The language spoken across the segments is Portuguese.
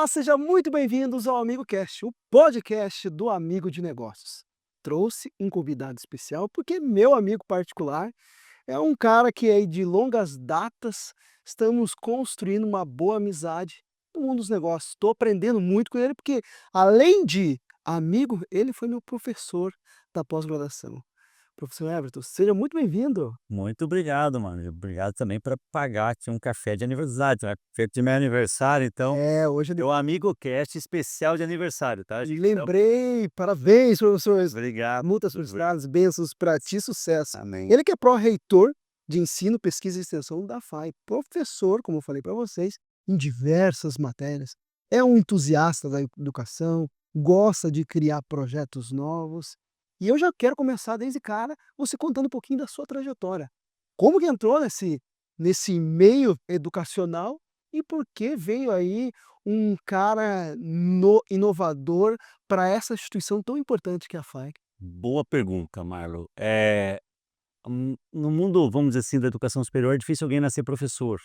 Olá, sejam muito bem-vindos ao Amigo Cast, o podcast do Amigo de Negócios. Trouxe um convidado especial porque meu amigo particular é um cara que aí de longas datas estamos construindo uma boa amizade no mundo dos negócios. Estou aprendendo muito com ele porque, além de amigo, ele foi meu professor da pós-graduação. Professor Everton, seja muito bem-vindo. Muito obrigado, mano. E obrigado também por pagar aqui um café de aniversário, né? Feito de meu aniversário, então, Hoje meu amigo cast especial de aniversário, tá, gente? Então, lembrei, parabéns, professores. obrigado. Muitas felicidades, bênçãos para ti, sucesso. Amém. Ele que é pró-reitor de ensino, pesquisa e extensão da FAI, professor, como eu falei para vocês, em diversas matérias. É um entusiasta da educação, gosta de criar projetos novos. E eu já quero começar desde cara, você contando um pouquinho da sua trajetória. Como que entrou nesse meio educacional e por que veio aí um cara inovador para essa instituição tão importante que é a FAI. Boa pergunta, Marlon. No mundo, vamos dizer assim, da educação superior, é difícil alguém nascer professor.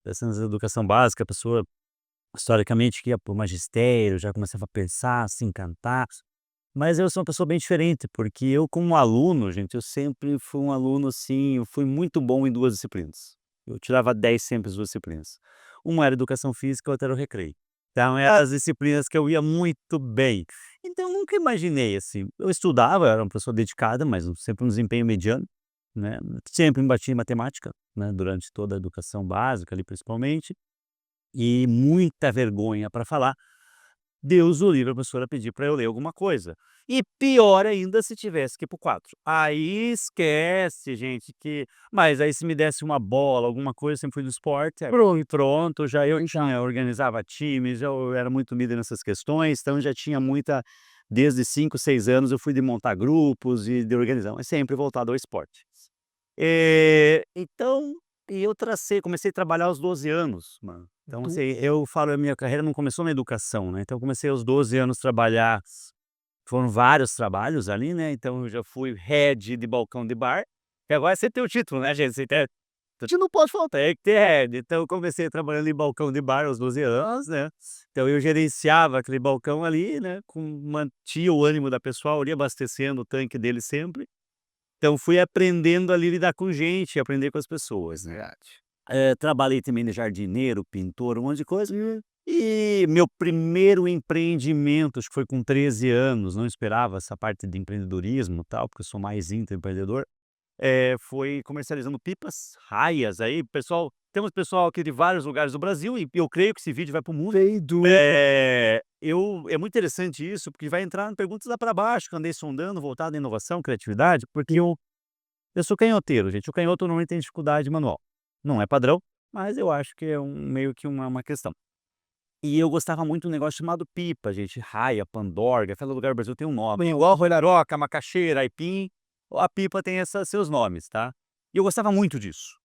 Essa educação básica, a pessoa, historicamente, que ia para o magistério, já começava a pensar, se encantar. Mas eu sou uma pessoa bem diferente, porque eu, como aluno, gente, eu sempre fui um aluno assim, eu fui muito bom em duas disciplinas. Eu tirava 10 sempre as duas disciplinas. Uma era educação física, a outra era o recreio. Então, eram as disciplinas que eu ia muito bem. Então, eu nunca imaginei assim. Eu estudava, eu era uma pessoa dedicada, mas sempre um desempenho mediano, né? Sempre me bati em matemática, né? Durante toda a educação básica, ali principalmente, e muita vergonha para falar. Deus o livre a professora pedir para eu ler alguma coisa. E pior ainda se tivesse que ir para o quadro. Aí esquece, gente, que mas aí se me desse uma bola, alguma coisa, eu sempre fui do esporte, pronto, já organizava times, eu era muito líder nessas questões, então já tinha muita desde 5, 6 anos eu fui de montar grupos e de organizar, mas sempre voltado ao esporte. Então, eu comecei a trabalhar aos 12 anos, mano. Então, Do assim, eu falo, a minha carreira não começou na educação, né, então eu comecei aos 12 anos trabalhar, foram vários trabalhos ali, né, então eu já fui head de balcão de bar, que agora você tem o título, né, gente, você tem a gente não pode faltar, tem que ter head. Então eu comecei trabalhando em balcão de bar aos 12 anos, né, então eu gerenciava aquele balcão ali, né, mantia o ânimo da pessoa ali, abastecendo o tanque dele sempre. Então fui aprendendo ali lidar com gente, aprender com as pessoas, né. verdade. Trabalhei também de jardineiro, pintor, um monte de coisa. E meu primeiro empreendimento, acho que foi com 13 anos, não esperava essa parte de empreendedorismo, e tal, porque eu sou mais intraempreendedor, foi comercializando pipas, raias, aí temos pessoal aqui de vários lugares do Brasil e eu creio que esse vídeo vai para o mundo. Veio do É muito interessante isso, porque vai entrar em perguntas lá para baixo, que eu andei sondando, voltado à inovação, criatividade, porque eu sou canhoteiro, gente. O canhoto normalmente tem dificuldade manual. Não é padrão, mas eu acho que é meio que uma questão. E eu gostava muito de um negócio chamado pipa, gente. Raia, pandorga, cada lugar do Brasil tem um nome. Igual roiraroca, macaxeira, aipim, a pipa tem seus nomes, tá? E eu gostava muito disso.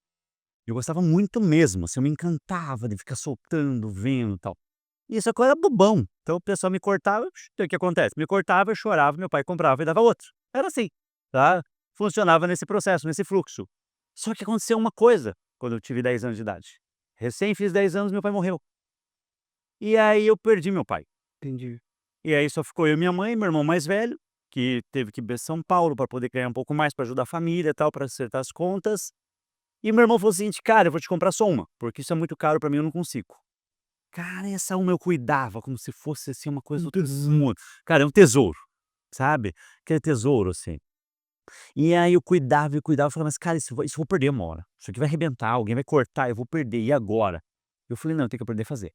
Eu gostava muito mesmo, assim, eu me encantava de ficar soltando, vendo e tal. E isso eu era bobão. Então o pessoal me cortava, então o que acontece? Me cortava, eu chorava, meu pai comprava e dava outro. Era assim, tá? Funcionava nesse processo, nesse fluxo. Só que aconteceu uma coisa quando eu tive 10 anos de idade. Recém fiz 10 anos, meu pai morreu. E aí eu perdi meu pai. entendi. E aí só ficou eu e minha mãe, meu irmão mais velho, que teve que ir pra São Paulo para poder ganhar um pouco mais, para ajudar a família e tal, para acertar as contas. E meu irmão falou o seguinte: "Cara, eu vou te comprar só uma, porque isso é muito caro para mim, eu não consigo". Cara, essa uma eu cuidava como se fosse, assim, uma coisa Um do outro tesouro. mundo. Cara, é um tesouro, sabe, aquele tesouro, assim. E aí eu cuidava e cuidava, eu falava: "Mas cara, isso eu vou perder uma hora, isso aqui vai arrebentar, alguém vai cortar, eu vou perder, e agora?". Eu falei: "Não, eu tenho que aprender a fazer".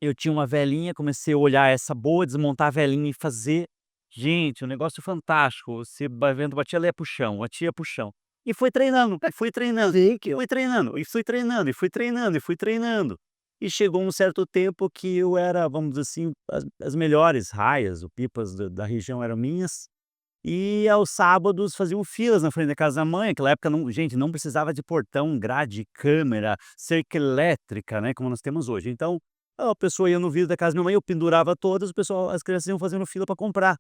Eu tinha uma velinha, comecei a olhar essa boa, desmontar a velinha e fazer. Gente, um negócio fantástico, você vai vendo, batia ali para o chão, batia para o chão. E fui treinando, e fui treinando, Sim, que fui treinando, e fui treinando, e fui treinando, e fui treinando. E chegou um certo tempo que eu era, vamos dizer assim, as melhores raias ou pipas da região eram minhas. E aos sábados faziam filas na frente da casa da mãe, naquela época não, gente, não precisava de portão, grade, câmera, cerca elétrica, né, como nós temos hoje. Então, a pessoa ia no vidro da casa da minha mãe, eu pendurava todas, o pessoal, as crianças iam fazendo fila para comprar.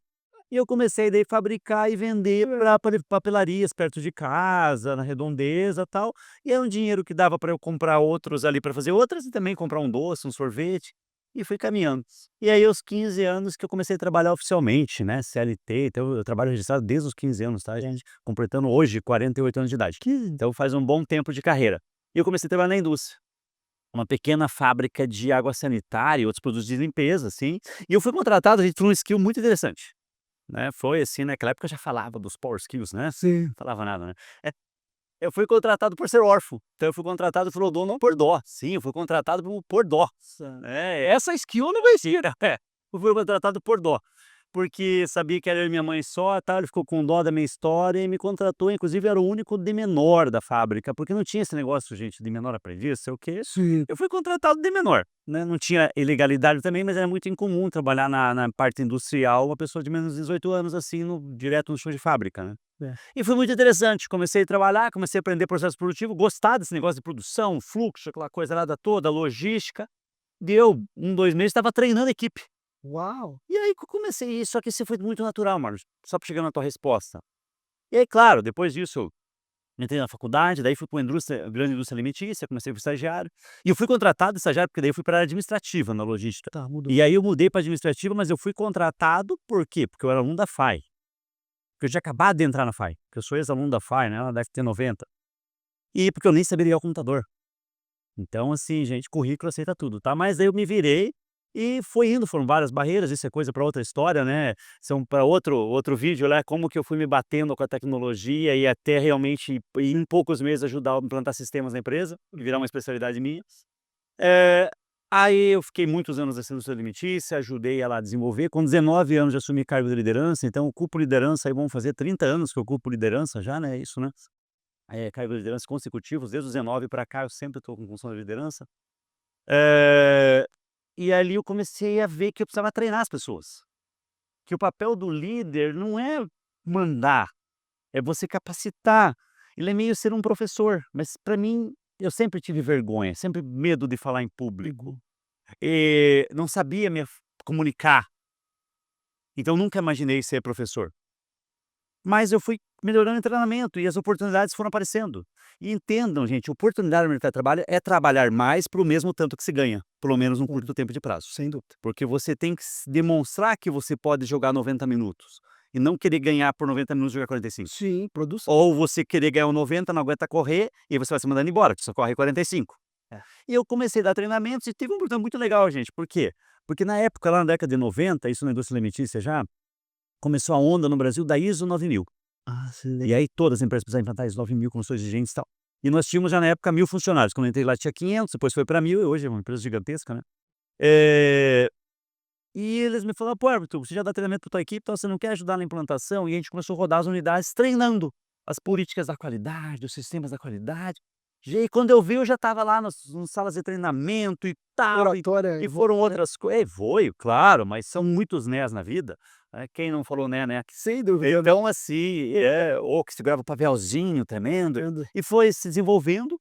E eu comecei daí fabricar e vender para papelarias perto de casa, na redondeza, tal. E é um dinheiro que dava para eu comprar outros ali para fazer outras e também comprar um doce, um sorvete. e fui caminhando. E aí aos 15 anos que eu comecei a trabalhar oficialmente, né, CLT, então eu trabalho registrado desde os 15 anos, tá gente, completando hoje 48 anos de idade. Que Então faz um bom tempo de carreira. E eu comecei a trabalhar na indústria, uma pequena fábrica de água sanitária e outros produtos de limpeza, assim, e eu fui contratado, gente, por um skill muito interessante, né, foi assim, naquela época eu já falava dos power skills, né, sim. falava nada, né. Eu fui contratado por ser órfão, então eu fui contratado pelo dono não por dó. Sim, eu fui contratado por dó. Nossa. Essa skill eu não conhecia, né. Eu fui contratado por dó, porque sabia que era eu e minha mãe só, tal, ele ficou com dó da minha história e me contratou, inclusive era o único de menor da fábrica, porque não tinha esse negócio, gente, de menor aprendiz, sei o quê. Sim. Eu fui contratado de menor, né, não tinha ilegalidade também, mas era muito incomum trabalhar na parte industrial, uma pessoa de menos de 18 anos, assim, direto no chão de fábrica, né. É. E foi muito interessante, comecei a trabalhar, comecei a aprender processo produtivo, gostar desse negócio de produção, fluxo, aquela coisa lá toda, logística. Deu 1, 2 meses, estava treinando a equipe. Uau! E aí que eu comecei isso, só que isso foi muito natural, Marlos, só para chegar na tua resposta. E aí, claro, depois disso eu entrei na faculdade, daí fui para uma indústria grande indústria alimentícia, comecei como estagiário, e eu fui contratado estagiário, porque daí eu fui para a área administrativa na logística. Tá, mudou. E aí eu mudei para administrativa, mas eu fui contratado por quê? Porque eu era aluno da FAI, porque eu tinha acabado de entrar na FAI, porque eu sou ex-aluno da FAI, né, ela deve ter 90. E porque eu nem sabia ligar o computador. Então, assim, gente, currículo aceita tudo, tá? Mas aí eu me virei e foi indo, foram várias barreiras, isso é coisa para outra história, né? São para outro vídeo, né? Como que eu fui me batendo com a tecnologia e até realmente em poucos meses ajudar a implantar sistemas na empresa e virar uma especialidade minha. Eh, Aí eu fiquei muitos anos nessa indústria alimentícia, ajudei ela a desenvolver. Com 19 anos já assumi cargo de liderança, então eu ocupo liderança aí vão fazer 30 anos que eu ocupo liderança já, né? Isso, né? Cargos de liderança consecutivos, desde os 19 para cá eu sempre estou com função de liderança. Eh, e ali eu comecei a ver que eu precisava treinar as pessoas, que o papel do líder não é mandar, é você capacitar. Ele é meio ser um professor, mas para mim, eu sempre tive vergonha, sempre medo de falar em público, Uhum. não sabia comunicar, então nunca imaginei ser professor. Mas eu fui melhorando em treinamento e as oportunidades foram aparecendo. E entendam, gente, oportunidade no mercado de trabalho é trabalhar mais para o mesmo tanto que se ganha, pelo menos num Hum, curto tempo de prazo. sem dúvida. Porque você tem que demonstrar que você pode jogar 90 minutos e não querer ganhar por 90 minutos e jogar 45. Sim, produção. Ou você querer ganhar o 90, não aguenta correr e você vai se mandando embora, que só corre 45. É. E eu comecei a dar treinamentos e tive um oportunidade muito legal, gente. Por quê? Porque na época, lá na década de 90, isso na indústria alimentícia já, começou a onda no Brasil da ISO 9000. Ah, sim. E aí todas as empresas precisavam implantar ISO 9000 com suas exigentes e tal. E nós tínhamos já na época 1000 funcionários, quando eu entrei lá tinha 500, depois foi para 1000 e hoje é uma empresa gigantesca, né. Eh, e eles me falaram: "Pô, Everton, você já dá treinamento para tua equipe, então você não quer ajudar na implantação?" E a gente começou a rodar as unidades treinando as políticas da qualidade, os sistemas da qualidade. E quando eu vi eu já estava lá nas salas de treinamento e tal, Oratória e e foram voz, né. outras coisas. Foi, claro, mas são muitos nés na vida, né, quem não falou né aqui. Sem dúvida. Então assim, ou que segurava o papelzinho tremendo, Entendo. e foi se desenvolvendo,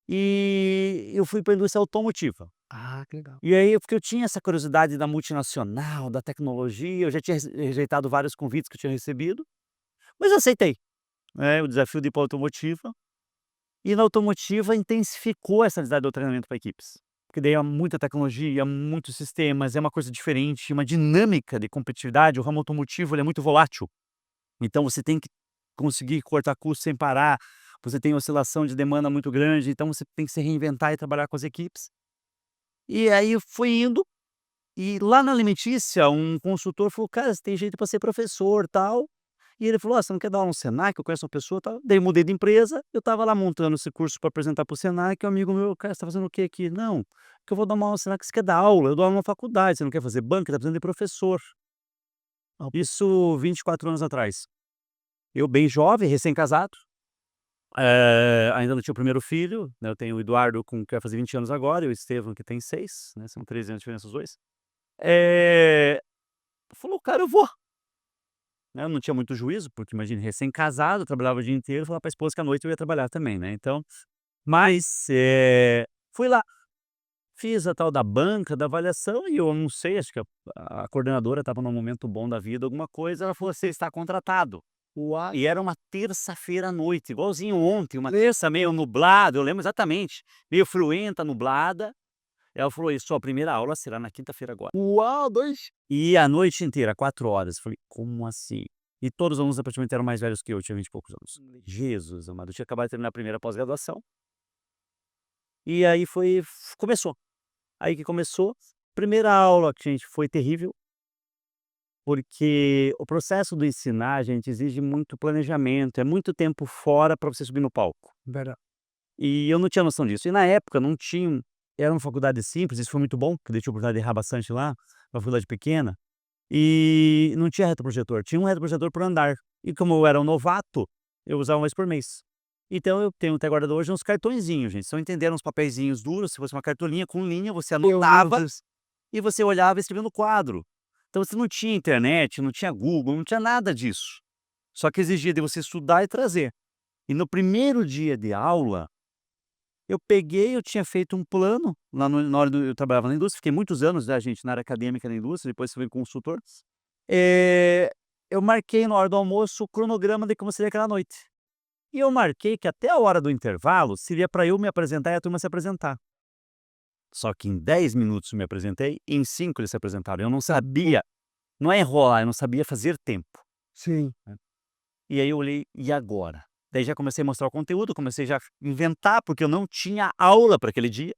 e eu fui para a indústria automotiva. Ah, que legal. E aí porque eu tinha essa curiosidade da multinacional, da tecnologia, eu já tinha rejeitado vários convites que eu tinha recebido, mas eu aceitei, né, o desafio de ir para a automotiva, e na automotiva intensificou essa necessidade do treinamento para equipes. Porque daí é muita tecnologia, muitos sistemas, é uma coisa diferente, uma dinâmica de competitividade, o ramo automotivo ele é muito volátil. Então você tem que conseguir cortar custos sem parar, você tem oscilação de demanda muito grande, então você tem que se reinventar e trabalhar com as equipes. E aí eu fui indo, e lá na alimentícia um consultor falou: "Cara, você tem jeito para ser professor, tal". E ele falou: "Ó, você não quer dar aula no Senac? Eu conheço uma pessoa, tal". Daí mudei de empresa, eu estava lá montando esse curso para apresentar para o Senac, e um amigo meu: "Cara, você tá fazendo o quê aqui?". "Não, que eu vou dar uma aula no Senac". "Você quer dar aula? Eu dou aula numa faculdade, você não quer fazer banca? Tá precisando de professor". Ah, Isso 24 anos atrás. Eu bem jovem, recém-casado, ainda não tinha o primeiro filho, né, eu tenho o Eduardo que vai fazer 20 anos agora e o Estevão que tem 6, né, são 13 anos de diferença os 2. Eh, Falou: "Cara, eu vou", né, eu não tinha muito juízo, porque imagina, recém-casado, trabalhava o dia inteiro, falava pra esposa que à noite eu ia trabalhar também, né, então mas, fui lá, fiz a tal da banca, da avaliação e eu não sei, acho que a coordenadora estava num momento bom da vida, alguma coisa, ela falou: "Você está contratado". uau! E era uma terça-feira à noite, igualzinho ontem, uma terça meio nublado, eu lembro exatamente, meio frienta, nublada, Ela falou: "E sua primeira aula será na quinta-feira agora". Uau, 2 E a noite inteira, 4 horas. Falei: "Como assim?". E todos os alunos praticamente eram mais velhos que eu tinha 20 e poucos anos. Jesus amado, eu tinha acabado de terminar a primeira pós-graduação, e aí começou. Aí que começou, primeira aula, que gente, foi terrível, porque o processo do ensinar, gente, exige muito planejamento, é muito tempo fora para você subir no palco. Verdade. E eu não tinha noção disso. E na época não tinha, era uma faculdade simples, isso foi muito bom, porque eu tive a oportunidade de errar bastante lá, uma faculdade pequena, e não tinha retroprojetor, tinha um retroprojetor por andar. E como eu era um novato, eu usava uma vez por mês. Então eu tenho até guardado hoje uns cartõezinhos, gente, são entenderam uns papeizinhos duros, se fosse uma cartolina com linha, você Eu lembro anotava disso. e você olhava e escrevia no quadro. Então você não tinha internet, não tinha Google, não tinha nada disso. Só que exigia de você estudar e trazer. E no primeiro dia de aula, eu tinha feito um plano, lá no na hora do eu trabalhava na indústria, fiquei muitos anos, né, gente, na área acadêmica da indústria, depois fui consultor. Eh, eu marquei na hora do almoço o cronograma de como seria aquela noite. E eu marquei que até a hora do intervalo seria para eu me apresentar e a turma se apresentar. Só que em 10 minutos eu me apresentei e em 5 eles se apresentaram. Eu não sabia, não é enrolar, eu não sabia fazer tempo, Sim. né. E aí eu olhei: "E agora?". Daí já comecei a mostrar o conteúdo, comecei já a inventar, porque eu não tinha aula para aquele dia.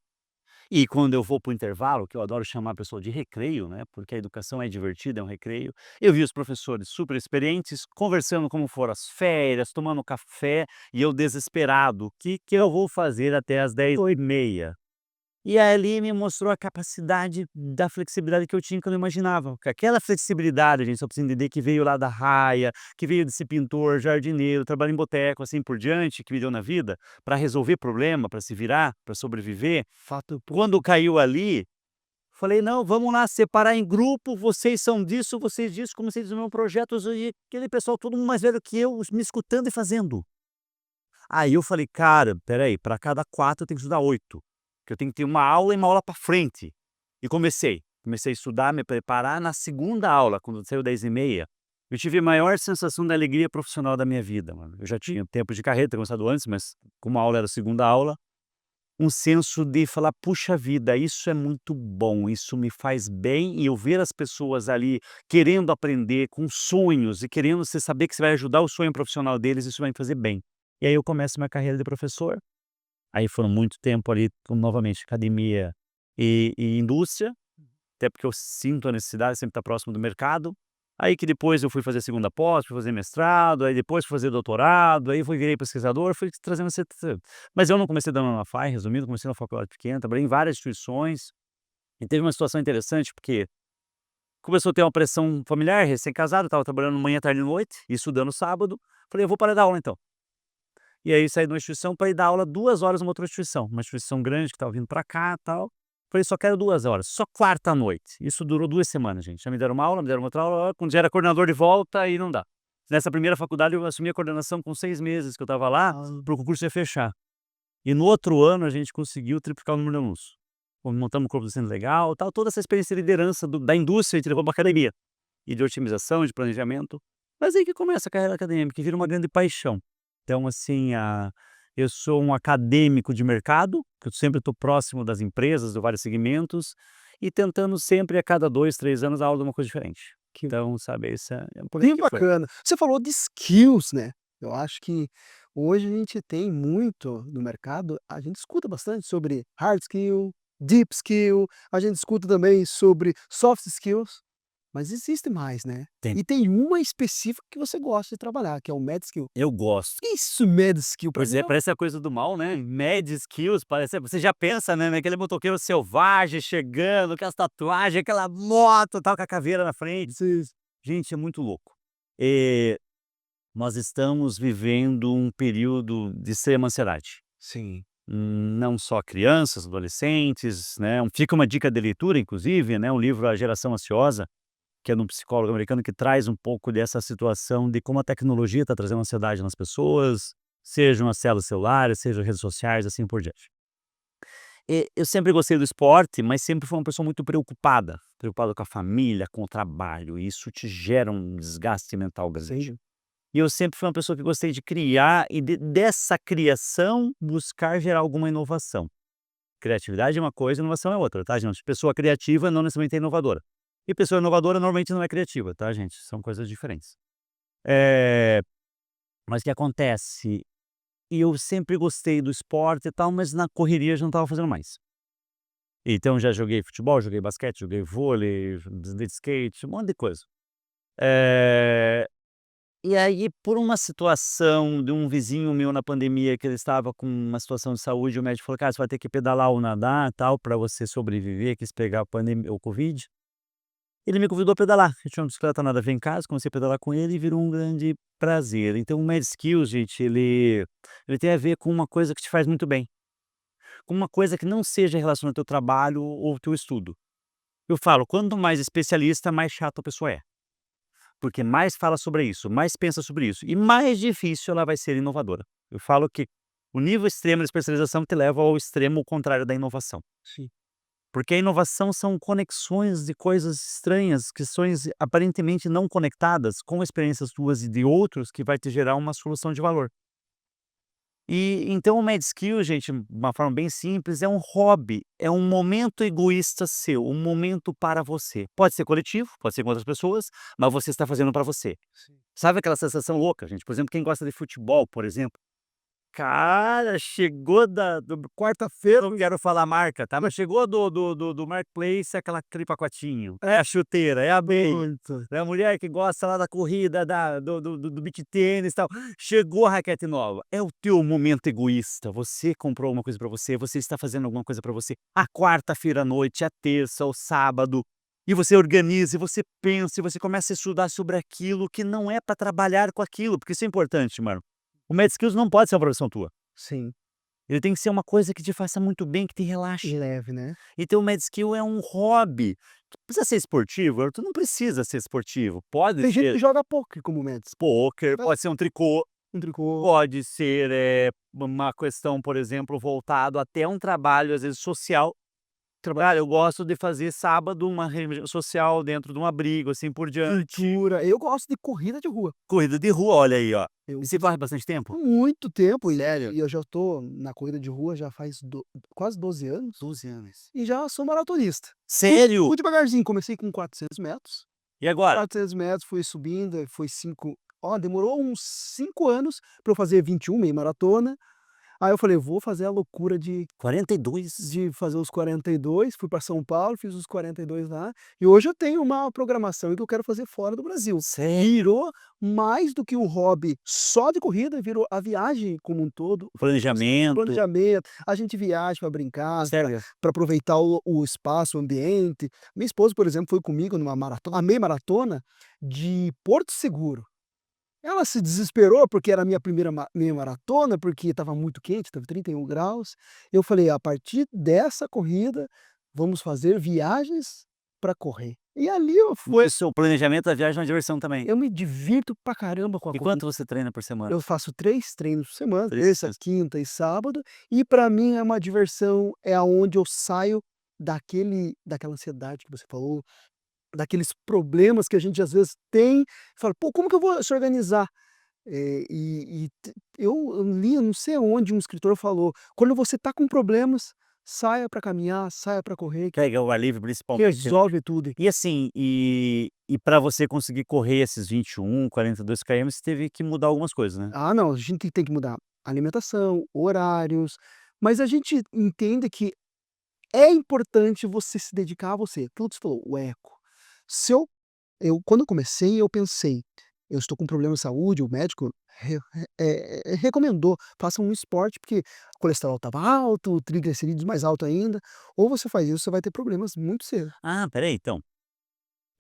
E quando eu vou para o intervalo, que eu adoro chamar a pessoa de recreio, né, porque a educação é divertida, é um recreio, eu vi os professores super experientes conversando como foram as férias, tomando café, e eu desesperado: "O que que eu vou fazer até às 10h30?". E ali me mostrou a capacidade da flexibilidade que eu tinha, que eu não imaginava. Que aquela flexibilidade, gente, só precisa entender, que veio lá da raia, que veio de ser pintor, jardineiro, trabalho em boteco, assim por diante, que me deu na vida, para resolver problema, para se virar, para sobreviver. Fato. Quando caiu ali, falei: "Não, vamos lá, separar em grupo, vocês são disso, vocês disso", comecei a desenvolver um projeto, e aquele pessoal todo mundo mais velho que eu, me escutando e fazendo. Aí eu falei: "Cara, espera aí, para cada 4 eu tenho que estudar 8, que eu tenho que ter uma aula e uma aula para frente". E comecei a estudar, me preparar. Na segunda aula, quando saiu 10h30, eu tive a maior sensação de alegria profissional da minha vida, mano. Eu já tinha tempo de carreira, tinha começado antes, mas como a aula era a segunda aula, um senso de falar: "Puxa vida, isso é muito bom, isso me faz bem", e eu ver as pessoas ali querendo aprender, com sonhos e querendo, você saber que você vai ajudar o sonho profissional deles, isso vai me fazer bem. E aí eu começo minha carreira de professor, aí foram muito tempo ali com novamente academia e indústria, até porque eu sinto a necessidade de sempre estar próximo do mercado. Aí que depois eu fui fazer segunda pós, fui fazer mestrado, aí depois fui fazer doutorado, aí virei pesquisador, fui trazendo esse, mas eu não comecei dando na FAI, resumindo, comecei na faculdade pequena, trabalhei em várias instituições, e teve uma situação interessante, porque começou a ter uma pressão familiar, recém-casado, estava trabalhando manhã, tarde e noite, e estudando sábado, falei: "Eu vou parar de dar aula então". E aí saí de uma instituição para ir dar aula 2 horas numa outra instituição, uma instituição grande que estava vindo para cá, tal. Falei: "Só quero 2 horas", só quarta à noite. Isso durou 2 semanas, gente. Já me deram uma aula, me deram outra aula, quando já era coordenador de volta, aí não dá. Nessa primeira faculdade eu assumi a coordenação com 6 meses que eu estava lá, Ah, para o concurso ia fechar. E no outro ano a gente conseguiu triplicar o número de alunos. Montamos um corpo docente legal, tal, toda essa experiência de liderança da indústria, a gente levou pra academia, e de otimização, de planejamento. Mas aí que começa a carreira acadêmica, que vira uma grande paixão. Então, assim, eu sou um acadêmico de mercado, que eu sempre estou próximo das empresas, de vários segmentos, e tentando sempre, a cada 2, 3 anos, dar aula de uma coisa diferente. que Então, sabe, isso é um pouquinho bem que foi. bacana. Você falou de skills, né. Eu acho que hoje a gente tem muito no mercado, a gente escuta bastante sobre hard skill, deep skill, a gente escuta também sobre soft skills, mas existe mais, né. Tem. E tem uma específica que você gosta de trabalhar, que é o med skill. Eu gosto. Que isso med skill? Para Pois mim é, é parece a coisa do mal, né, mad skills, parece, você já pensa, né, naquele motoqueiro selvagem chegando, com as tatuagens, aquela moto, tal, com a caveira na frente. Gente, é muito louco. Eh, nós estamos vivendo um período de extrema ansiedade. sim. Não só crianças, adolescentes, né, fica uma dica de leitura, inclusive, né, um livro, A Geração Ansiosa, que é de um psicólogo americano, que traz um pouco dessa situação de como a tecnologia está trazendo ansiedade nas pessoas, sejam as células celulares, sejam redes sociais, assim por diante. Eu sempre gostei do esporte, mas sempre fui uma pessoa muito preocupada com a família, com o trabalho, e isso te gera um desgaste mental grande. Sim. E eu sempre fui uma pessoa que gostei de criar e dessa criação buscar gerar alguma inovação. criatividade é uma coisa, inovação é outra, tá, gente? Pessoa criativa não necessariamente é inovadora. E pessoa inovadora normalmente não é criativa, tá, gente? São coisas diferentes. Eh, mas o que acontece? Eu sempre gostei do esporte e tal, mas na correria eu já não estava fazendo mais. Então já joguei futebol, joguei basquete, joguei vôlei, andei de skate, um monte de coisa. Eh, e aí por uma situação de um vizinho meu na pandemia que ele estava com uma situação de saúde, o médico falou: "Cara, você vai ter que pedalar ou nadar, tal, para você sobreviver, quis pegar a pandemia o covid". Ele me convidou a pedalar, eu tinha uma bicicleta nada a ver em casa, comecei a pedalar com ele e virou um grande prazer. Então o Mad Skills, gente, ele tem a ver com uma coisa que te faz muito bem, com uma coisa que não seja relacionada ao teu trabalho ou ao teu estudo. Eu falo, quanto mais especialista, mais chato a pessoa é, porque mais fala sobre isso, mais pensa sobre isso e mais difícil ela vai ser inovadora. Eu falo que o nível extremo de especialização te leva ao extremo contrário da inovação. Sim. Porque a inovação são conexões de coisas estranhas, questões aparentemente não conectadas com experiências tuas e de outros que vai te gerar uma solução de valor. E então o Mad Skill, gente, uma forma bem simples, é um hobby, é um momento egoísta seu, um momento para você. Pode ser coletivo, pode ser com outras pessoas, mas você está fazendo para você. Sim. Sabe aquela sensação louca, gente? Por exemplo, quem gosta de futebol, por exemplo, cara, chegou da do quarta-feira, não quero falar a marca, tá, mas chegou do marketplace aquele pacotinho, é a chuteira, é a meia, Muito. é a mulher que gosta lá da corrida, do beach tênis e tal, chegou a raquete nova. É o teu momento egoísta, você comprou alguma coisa pra você, você está fazendo alguma coisa pra você, a quarta-feira à noite, a terça, o sábado, e você organiza, e você pensa, e você começa a estudar sobre aquilo que não é pra trabalhar com aquilo, porque isso é importante, mano. O Mad Skills não pode ser uma profissão tua. Sim. Ele tem que ser uma coisa que te faça muito bem, que te relaxe. Leve, né. Então o Mad Skill é um hobby. Precisa ser esportivo? Tu não precisa ser esportivo. Pode Tem gente ser que joga poker como médico. pôquer, Faz pode ser um tricô, um tricô. pode ser, uma questão, por exemplo, voltado até um trabalho, às vezes, social. Trabalhar eu gosto de fazer sábado uma reunião social dentro de um abrigo, assim por diante. Cultura. Eu gosto de corrida de rua. Corrida de rua, olha aí, ó. E Eu você corre bastante tempo? há muito tempo Sério? e eu já tô na corrida de rua já faz quase 12 anos 12 anos. e já sou maratonista. Sério? Fui devagarzinho, comecei com 400 metros, E agora? 400 metros, fui subindo, foi 5 demorou uns 5 anos para eu fazer 21, meia maratona. Aí eu falei: "Vou fazer a loucura de 42? fazer os 42", fui para São Paulo, fiz os 42 lá, e hoje eu tenho uma programação que eu quero fazer fora do Brasil. Sério? Virou mais do que um hobby só de corrida, virou a viagem como um todo, Planejamento. planejamento, a gente viaja para brincar, Sério? para aproveitar o espaço, o ambiente. Minha esposa, por exemplo, foi comigo numa maratona, a meia maratona de Porto Seguro. Ela se desesperou, porque era a minha primeira meia maratona, porque estava muito quente, estava 31 graus. Eu falei: "A partir dessa corrida, vamos fazer viagens para correr". E ali Isso, o planejamento da viagem é uma diversão também. eu me divirto pra caramba com a E corrida. quanto você treina por semana? Eu faço 3 treinos por semana, 3 terça, treinos. quinta e sábado, e para mim é uma diversão, é aonde eu saio daquela ansiedade que você falou, daqueles problemas que a gente às vezes tem, fala: "Pô, como que eu vou se organizar?". Eu li, eu não sei aonde, um escritor falou: "Quando você está com problemas, saia para caminhar, saia para correr, que Pega o ar livre principalmente. resolve tudo". E assim, e pra você conseguir correr esses 21, 42 km, você teve que mudar algumas coisas, né? Ah, não, a gente tem que mudar alimentação, horários, mas a gente entende que é importante você se dedicar a você. Aquilo que você falou, o eco. Se eu quando eu comecei, eu pensei: "Eu estou com problema de saúde", o médico recomendou: "Faça um esporte", porque o colesterol estava alto, o triglicerídeos mais alto ainda, ou você faz isso, você vai ter problemas muito cedo. Ah, espera aí, então,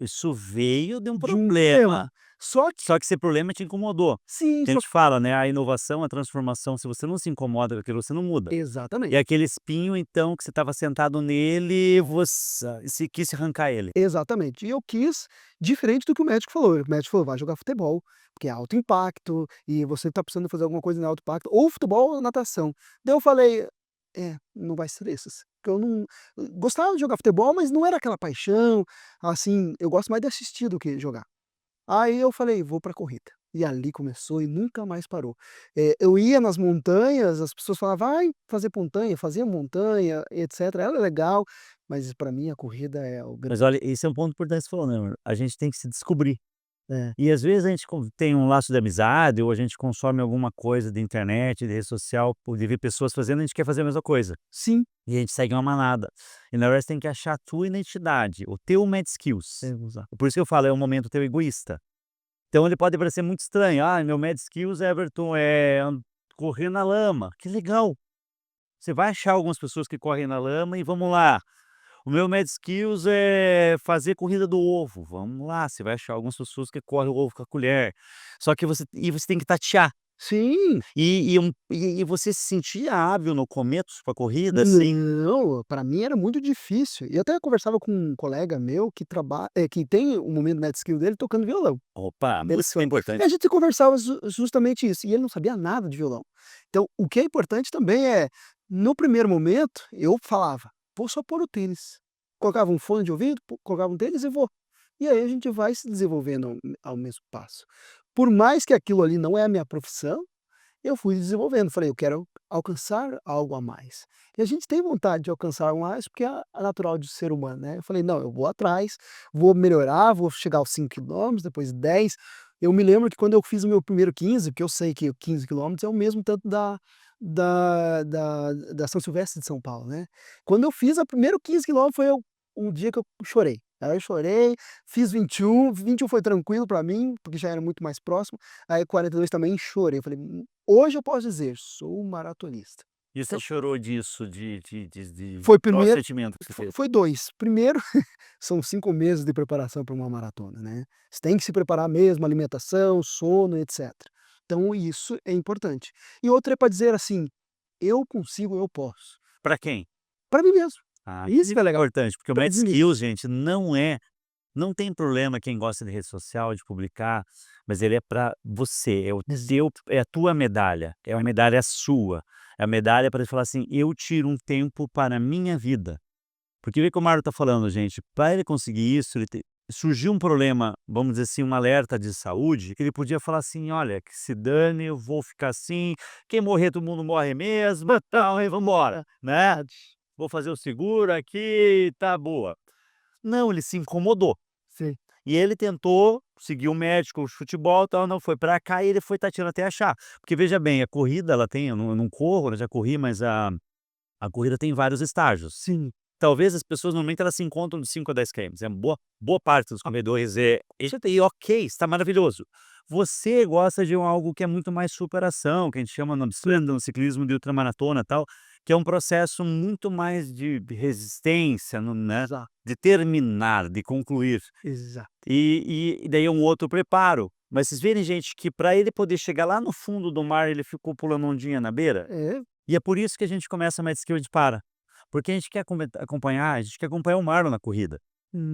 isso veio de um De um problema. problema, Só que só que esse problema te incomodou. sim, Que a só gente fala, né, a inovação, a transformação, se você não se incomoda com aquilo, você não muda. E exatamente, aquele espinho, então, que você estava sentado nele, você quis arrancar ele. exatamente. E eu quis, diferente do que o médico falou. O médico falou: "Vai jogar futebol, porque é alto impacto e você está precisando fazer alguma coisa em alto impacto, ou futebol ou natação". Daí eu falei: "É, não vai ser esses". Porque eu não gostava de jogar futebol, mas não era aquela paixão, assim, eu gosto mais de assistir do que jogar. Aí eu falei: "Vou pra corrida". E ali começou e nunca mais parou. Eu ia nas montanhas, as pessoas falavam: "Vai fazer montanha", fazia montanha, etcétera, era legal, mas para mim a corrida é o Mas grande olha, esse é um ponto importante que você falou, né, mano, a gente tem que se descobrir. é. E às vezes a gente tem um laço de amizade ou a gente consome alguma coisa de internet, de rede social, por de ver pessoas fazendo, a gente quer fazer a mesma coisa. Sim, E a gente segue uma manada. E na verdade você tem que achar a tua identidade, o teu mad skills. exato. Por isso que eu falo, é um momento teu egoísta. Então ele pode parecer muito estranho, "Ah, meu mad skills, Everton, é correr na lama", que legal. Você vai achar algumas pessoas que correm na lama e vamos lá. O meu mad skills é fazer corrida do ovo. Vamos lá, você vai achar algumas pessoas que correm o ovo com a colher. Só que você tem que tatear. Sim. E você se sentia hábil no começo pra corrida, assim? Não, para mim era muito difícil. E até conversava com um colega meu que tem o momento net skill dele tocando violão. Opa, Ele música é to E a importante. gente conversava justamente isso, e ele não sabia nada de violão. Então, o que é importante também é, no primeiro momento, eu falava: "Vou só pôr o tênis". Colocava um fone de ouvido, colocava um tênis e vou. E aí a gente vai se desenvolvendo ao mesmo passo. Por mais que aquilo ali não é a minha profissão, eu fui desenvolvendo, falei: "Eu quero alcançar algo a mais". E a gente tem vontade de alcançar algo a mais, porque é natural de ser humano, né. Eu falei: "Não, eu vou atrás, vou melhorar, vou chegar aos 5 quilômetros, depois 10". Eu me lembro que quando eu fiz o meu primeiro 15, porque eu sei que o 15 quilômetros é o mesmo tanto da São Silvestre de São Paulo, né. Quando eu fiz o primeiro 15 quilômetros foi um dia que eu chorei. Aí eu chorei, fiz 21, 21 foi tranquilo para mim, porque já era muito mais próximo, aí 42 também chorei, eu falei: hoje eu posso dizer, sou um maratonista". E você Então, chorou disso de foi qual o primeiro sentimento que você teve? foi 2. Primeiro, são 5 meses de preparação para uma maratona, né. Você tem que se preparar mesmo, alimentação, sono, etcétera. Então isso é importante. E outra é para dizer assim: "Eu consigo, eu posso". Pra quem? Para mim mesmo. Ah, Isso isso que é é legal, importante, porque o para Mad mim Skills, gente, não tem problema quem gosta de rede social, de publicar, mas ele é pra você, é a tua medalha, é uma medalha sua, é a medalha para falar assim: "Eu tiro um tempo para a minha vida". Porque o que o Mário tá falando, gente, para ele conseguir isso, surgiu um problema, vamos dizer assim, um alerta de saúde, que ele podia falar assim: "Olha, que se dane, eu vou ficar assim, quem morrer todo mundo morre mesmo, então, e vamos embora, né. Vou fazer o seguro aqui, tá boa". Não, ele se incomodou. Sim. E ele tentou seguir o médico, o futebol, tal, não foi pra cá e ele foi tateando até achar. Porque veja bem, a corrida ela tem eu não corro, eu já corri, mas a corrida tem vários estágios. Sim. Talvez as pessoas normalmente elas se encontram de 5 a 10 quilômetros, boa parte dos corredores e ok, está maravilhoso. Você gosta de algo que é muito mais superação, que a gente chama no ciclismo de ultramaratona, tal, que é um processo muito mais de resistência, né, Exato, de terminar, de concluir. exato. E daí é um outro preparo. Mas vocês verem, gente, que para ele poder chegar lá no fundo do mar, ele ficou pulando ondinha na beira, É, e é por isso que a gente começa mais que a gente para. Porque a gente quer acompanhar o Marlon na corrida.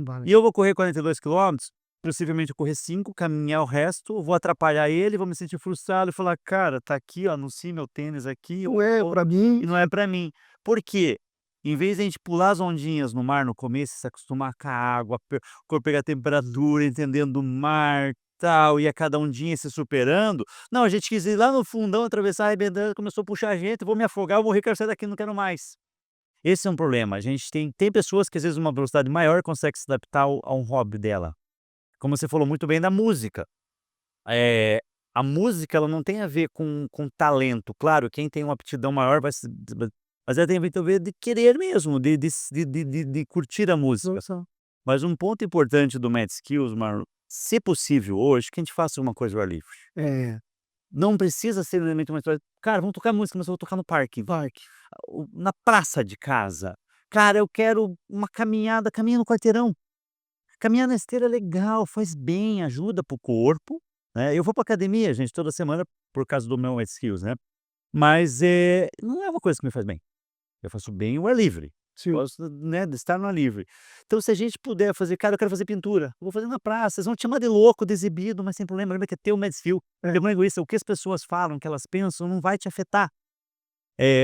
vale. E eu vou correr 42 quilômetros, possivelmente eu correr 5, caminhar o resto, vou atrapalhar ele, vou me sentir frustrado e falar: "Cara, tá aqui, ó, anuncia meu tênis aqui, eu Não é vou", para mim. e não é pra mim. Por quê? Em vez de a gente pular as ondinhas no mar no começo, se acostumar com a água, o corpo pegar temperatura, entendendo o mar, tal, e a cada ondinha se superando, não, a gente quis ir lá no fundão, atravessar, arrebentando, começou a puxar a gente, vou me afogar, eu vou morrer, quero sair daqui, não quero mais. Esse é um problema, a gente tem pessoas que às vezes uma velocidade maior consegue se adaptar a um hobby dela. Como você falou muito bem da música, eh, a música ela não tem a ver com talento, claro, quem tem uma aptidão maior vai se mas ela tem muito a ver de querer mesmo, de curtir a música. Nossa. Mas um ponto importante do Mad Skills, Marlon, se possível hoje, que a gente faça uma coisa ao ar livre. É, Não precisa ser necessariamente uma história: "Cara, vamos tocar música, mas eu vou tocar no parque". parque. Na praça de casa. Cara, eu quero uma caminhada, caminha no quarteirão. Caminhar na esteira é legal, faz bem, ajuda para o corpo, né. Eu vou para academia, gente, toda semana por causa do meu skills, né. Mas, não é uma coisa que me faz bem. Eu faço bem o ar livre. Sim. Gosto, né, de estar no ar livre. Então se a gente puder fazer: "Cara, eu quero fazer pintura, eu vou fazer na praça", vocês vão te chamar de louco, de exibido, mas sem problema, lembra que é teu Mansfield. É, Lembrando egoísta, o que as pessoas falam, o que elas pensam, não vai te afetar.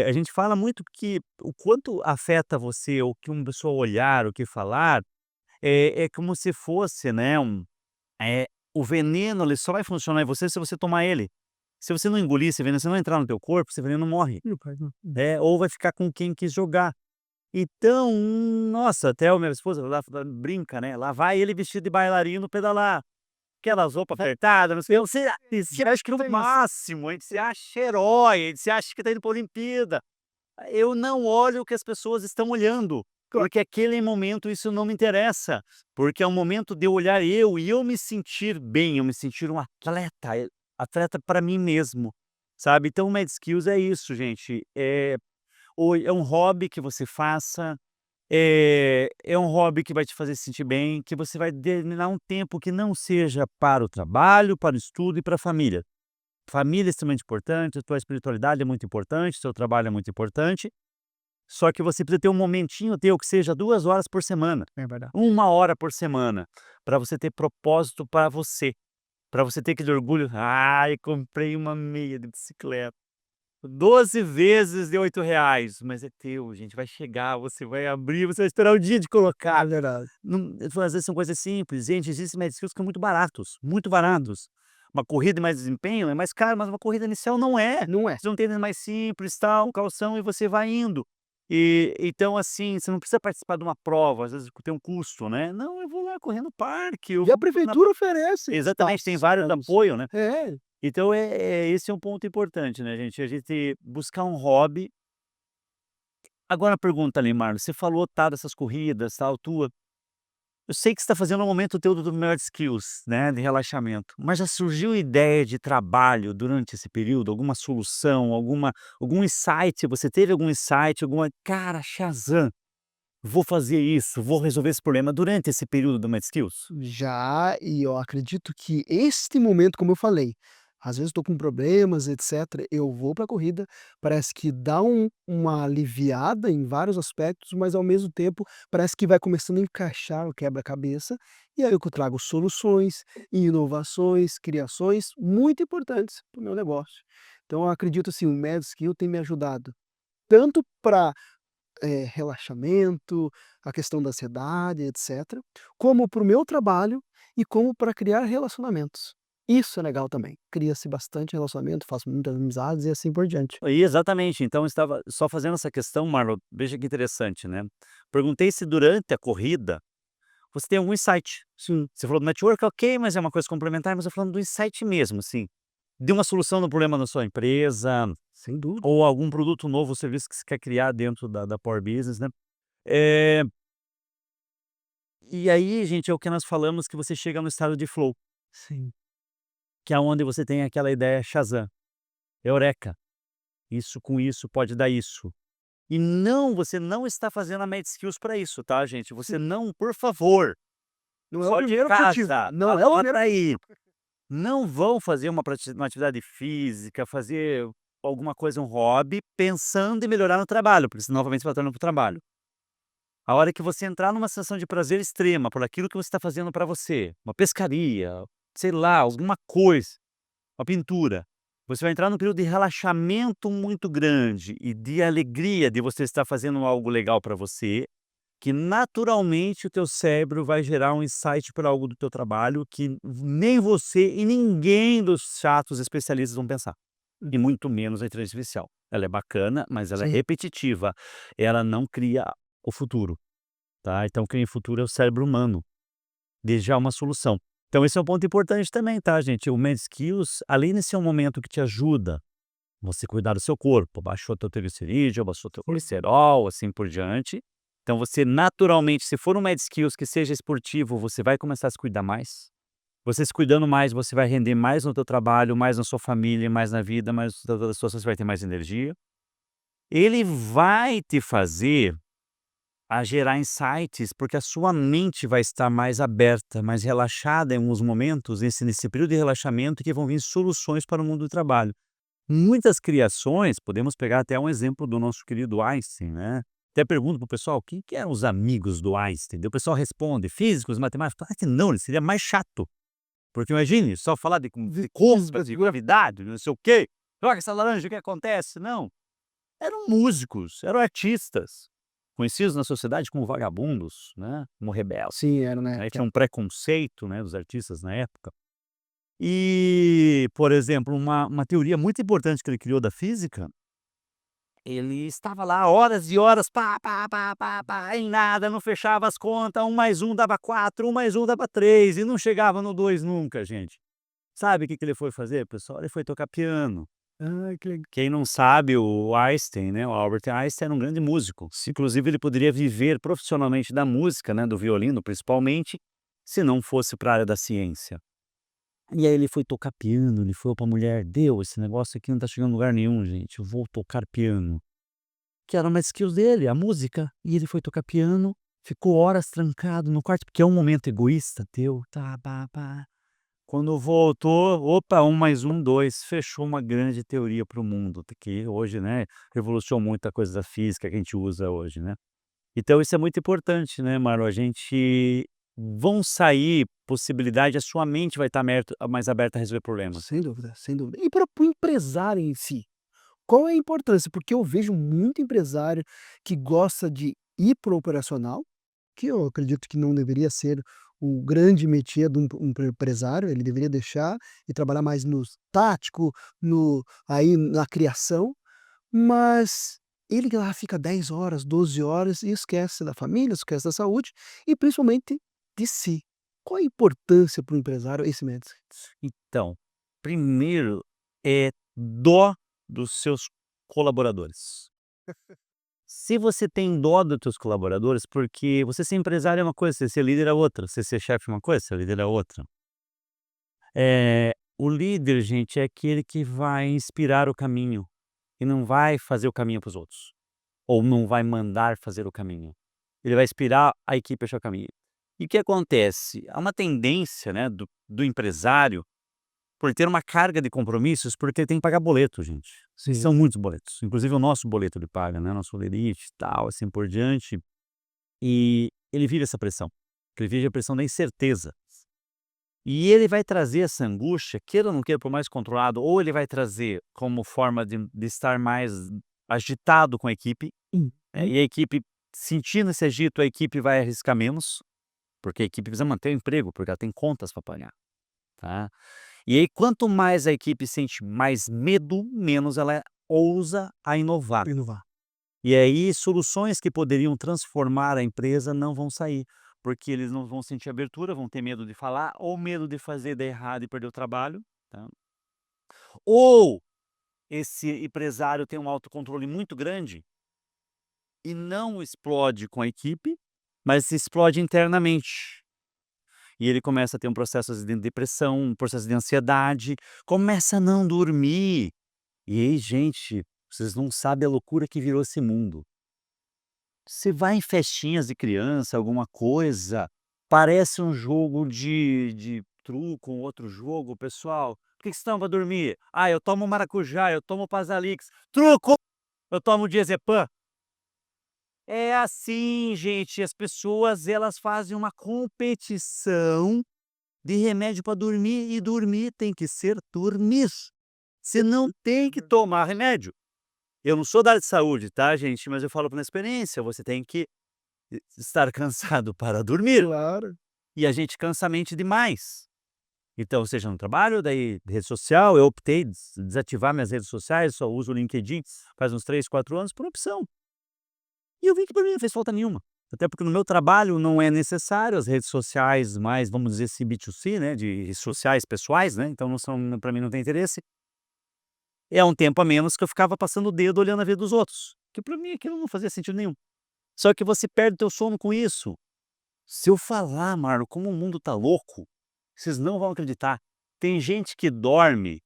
A gente fala muito que o quanto afeta você o que uma pessoa olhar, o que falar, é como se fosse, né, eh, o veneno ele só vai funcionar em você se você tomar ele. Se você não engolir esse veneno, se não entrar no teu corpo, esse veneno morre, Ih, rapaz, não. ou vai ficar com quem quis jogar. Então, nossa, até a minha esposa lá brinca, né, lá vai ele vestido de bailarino pedalar. Aquelas roupas apertadas, não sei, você acha que no máximo, a gente se acha herói, a gente se acha que tá indo pra Olimpíada. Eu não olho o que as pessoas estão olhando, porque aquele momento isso não me interessa, porque é um momento de eu olhar eu e eu me sentir bem, eu me sentir um atleta, atleta para mim mesmo, sabe. Então o Mad Skills é isso gente, é um hobby que você faça, é um hobby que vai te fazer se sentir bem, que você vai determinar um tempo que não seja para o trabalho, para o estudo e para a família. Família é extremamente importante, a tua espiritualidade é muito importante, seu trabalho é muito importante, só que você precisa ter um momentinho teu que seja 2 horas por semana, É verdade. 1 hora por semana, para você ter propósito para você ter aquele orgulho: "Ai, comprei uma meia de bicicleta, 12 vezes de R$ 8, mas é teu, gente, vai chegar, você vai abrir, você vai esperar o dia de É colocar". verdade. Não, às vezes são coisas simples, gente, existem médicos que são muito baratos, muito baratos. Uma corrida de mais desempenho é mais caro, mas uma corrida inicial não é. Não é. Você um tênis mais simples, tal, um calção e você vai indo. E então, assim, você não precisa participar de uma prova, às vezes tem um custo, né. Não, eu vou lá correr no parque, eu E a vou na prefeitura oferece exatamente, tem espaços vários para isso. apoio, né. É. Então esse é um ponto importante, né, gente, a gente buscar um hobby. Agora a pergunta ali, Marlon, você falou, tá, dessas corridas, tal, tua. Eu sei que você está fazendo um momento teu do Melhor Skills, né, de relaxamento, mas já surgiu ideia de trabalho durante esse período? Alguma solução, algum insight? Você teve algum insight, alguma: "Cara, Shazam, vou fazer isso, vou resolver esse problema", durante esse período do Mad Skills? Já, e eu acredito que este momento, como eu falei, às vezes estou com problemas, etcétera, eu vou para a corrida, parece que dá uma aliviada em vários aspectos, mas ao mesmo tempo parece que vai começando a encaixar o quebra-cabeça, e aí eu trago soluções, inovações, criações muito importantes para o meu negócio. Então eu acredito assim, o Mad Skill tem me ajudado tanto para relaxamento, a questão da ansiedade, etcétera, como para o meu trabalho e como para criar relacionamentos. Isso é legal também, cria-se bastante relacionamento, faço muitas amizades e assim por diante. E exatamente, então eu estava só fazendo essa questão, Marlon, veja que interessante, né. Perguntei se durante a corrida você tem algum insight. Sim, Você falou do network, ok, mas é uma coisa complementar, mas eu falando do insight mesmo, assim, de uma solução do problema da sua empresa, sem dúvida. ou algum produto novo ou serviço que você quer criar dentro da Power Business, né. Eh, e aí, gente, é o que nós falamos que você chega no estado de flow, Sim. que é onde você tem aquela ideia Shazam, eureka, isso com isso pode dar isso. E não, você não está fazendo a Mad Skills para isso, tá, gente, você não, por favor, Não é o só de primeiro objetivo, casa, não é o primeiro anota aí. Não vão fazer uma atividade física, fazer alguma coisa, um hobby, pensando em melhorar no trabalho, porque senão novamente você vai estar indo para o trabalho. A hora que você entrar numa sensação de prazer extrema por aquilo que você está fazendo para você, uma pescaria, sei lá, alguma coisa, uma pintura, você vai entrar num período de relaxamento muito grande e de alegria de você estar fazendo algo legal para você, que naturalmente o teu cérebro vai gerar um insight para algo do teu trabalho que nem você e ninguém dos chatos especialistas vão pensar, Hum, e muito menos a inteligência artificial. Ela é bacana, mas ela é sim. repetitiva, ela não cria o futuro, tá. Então quem cria o futuro é o cérebro humano, de já uma solução. Então esse é um ponto importante também, tá, gente. O Mad Skills, além de ser um momento que te ajuda você cuidar do seu corpo, baixou teu triglicerídeo, baixou teu Sim. colesterol, assim por diante. Então você naturalmente, se for um Mad Skills que seja esportivo, você vai começar a se cuidar mais. Você se cuidando mais, você vai render mais no teu trabalho, mais na sua família, mais na vida, mais nas outras situações, você vai ter mais energia. Ele vai te fazer a gerar insights, porque a sua mente vai estar mais aberta, mais relaxada em alguns momentos, nesse período de relaxamento, que vão vir soluções para o mundo do trabalho. Muitas criações, podemos pegar até um exemplo do nosso querido Einstein, né. Até pergunto para o pessoal: quem que eram os amigos do Einstein? Daí o pessoal responde: físicos, matemáticos. Claro que não, ele seria mais chato, porque imagine, só falar de Física, contas, de gravidade, não sei o quê. "Joga essa laranja, o que acontece?". Não, eram músicos, eram artistas, conhecidos na sociedade como vagabundos, né, como rebeldes, Sim, era na né, época. tinha um preconceito, né, dos artistas na época. E, por exemplo, uma teoria muito importante que ele criou da física, ele estava lá horas e horas, pá, em nada, não fechava as contas, 1 mais 1 dava 4, 1 mais 1 dava 3 e não chegava no 2 nunca, gente. Sabe o que que ele foi fazer, pessoal? Ele foi tocar piano. Ah, que legal. Quem não sabe, o Einstein, né, o Albert Einstein era um grande músico. Se inclusive ele poderia viver profissionalmente da música, né, do violino principalmente, se não fosse para a área da ciência. E aí ele foi tocar piano, ele falou para a mulher: "Deu, esse negócio aqui não tá chegando em lugar nenhum gente, eu vou tocar piano". Que era uma skills dele, a música. E ele foi tocar piano, ficou horas trancado no quarto, porque é um momento egoísta teu, tá, pá. Quando voltou, opa, 1 mais 1, 2, fechou uma grande teoria para o mundo, que hoje, né, revolucionou muita coisa da física que a gente usa hoje, né. Então isso é muito importante, né, Mário, a gente vão sair possibilidade, a sua mente vai estar mais aberta a resolver problemas. Sem dúvida, sem dúvida. E para o empresário em si, qual é a importância? Porque eu vejo muito empresário que gosta de ir para o operacional, que eu acredito que não deveria ser o grande métier de um empresário, ele deveria deixar e trabalhar mais no tático, aí na criação, mas ele lá fica 10 horas, 12 horas e esquece da família, esquece da saúde e principalmente de si. Qual a importância para o empresário esse mindset? Então, primeiro é dó dos seus colaboradores. Se você tem dó dos teus colaboradores, porque você ser empresário é uma coisa, você ser líder é outra, você ser chefe é uma coisa, ser líder é outra. O líder, gente, é aquele que vai inspirar o caminho e não vai fazer o caminho para os outros, ou não vai mandar fazer o caminho. Ele vai inspirar a equipe a achar o caminho. E o que acontece? Há uma tendência, né, do empresário por ter uma carga de compromissos, porque ele tem que pagar boleto, gente. Sim. São muitos boletos, inclusive o nosso boleto ele paga, né, nosso olerite e tal, assim por diante, e ele vive essa pressão, ele vive a pressão da incerteza. E ele vai trazer essa angústia, queira ou não queira, por mais controlado, ou ele vai trazer como forma de estar mais agitado com a equipe, Uhum. e a equipe sentindo esse agito, a equipe vai arriscar menos, porque a equipe precisa manter o emprego, porque ela tem contas para pagar, tá. E aí quanto mais a equipe sente mais medo, menos ela ousa a inovar. Inovar. E aí soluções que poderiam transformar a empresa não vão sair, porque eles não vão sentir abertura, vão ter medo de falar, ou medo de fazer dar errado e perder o trabalho, tá. Ou esse empresário tem um autocontrole muito grande e não explode com a equipe, mas explode internamente. E ele começa a ter um processo de depressão, um processo de ansiedade, começa a não dormir. E aí, gente, vocês não sabem a loucura que virou esse mundo. Você vai em festinhas de criança, alguma coisa, parece um jogo de truco, um outro jogo, pessoal. "Por que que vocês estão pra dormir?" "Ah, eu tomo maracujá, eu tomo Passalix." "Truco!" "Eu tomo diazepam." É assim, gente, as pessoas elas fazem uma competição de remédio para dormir, e dormir tem que ser dormir. Você não tem que tomar remédio. Eu não sou da área de saúde, tá, gente, mas eu falo pela experiência, você tem que estar cansado para dormir, Claro. e a gente cansa a mente demais. Então, seja no trabalho, daí rede social, eu optei desativar minhas redes sociais, só uso o LinkedIn faz uns 3, 4 anos por opção. E eu vi que para mim não fez falta nenhuma. Até porque no meu trabalho não é necessário as redes sociais mais, vamos dizer assim, B2C, né, de redes sociais pessoais, né, então não são para mim não tem interesse. É um tempo a menos que eu ficava passando o dedo olhando a vida dos outros, que para mim aquilo não fazia sentido nenhum. Só que você perde o teu sono com isso. Se eu falar, Marlon, como o mundo tá louco, vocês não vão acreditar. Tem gente que dorme,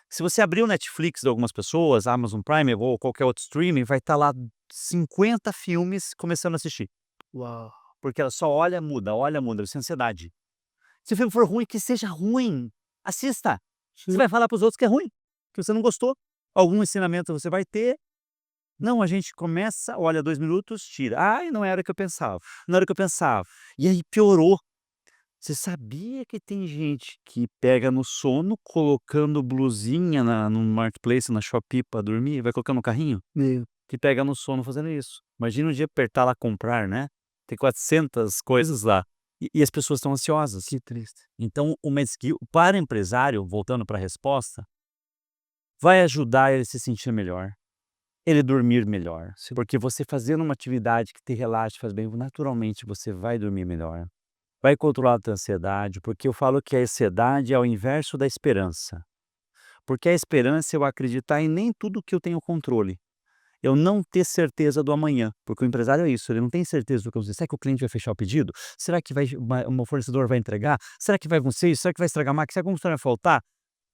se você abrir o Netflix de algumas pessoas, Amazon Prime ou qualquer outro streaming, vai estar lá 50 filmes começando a assistir. Uau! Porque ela só olha, muda, isso é ansiedade. Se o filme for ruim, que seja ruim, assista. Você Sim. vai falar para os outros que é ruim, que você não gostou. Algum ensinamento você vai ter. Não, a gente começa, olha 2 minutos, tira. "Ai, não era o que eu pensava, não era o que eu pensava." E aí piorou. Você sabia que tem gente que pega no sono colocando blusinha no marketplace, na Shopee pra dormir, vai colocando no carrinho? Meu, Que pega no sono fazendo isso. Imagina um dia apertar lá comprar, né, tem 400 coisas lá. e as pessoas estão ansiosas. Que triste. Então o med skill para o empresário, voltando para a resposta, vai ajudar ele a se sentir melhor, ele dormir melhor, Sim. porque você fazendo uma atividade que te relaxa, faz bem, naturalmente você vai dormir melhor, vai controlar a tua ansiedade, porque eu falo que a ansiedade é o inverso da esperança, porque a esperança é eu acreditar em nem tudo que eu tenho controle, eu não ter certeza do amanhã, porque o empresário é isso, ele não tem certeza do que eu vou dizer. Será que o cliente vai fechar o pedido? Será que vai o meu fornecedor vai entregar? Será que vai acontecer isso? Será que vai estragar a máquina? Será que alguma coisa vai faltar?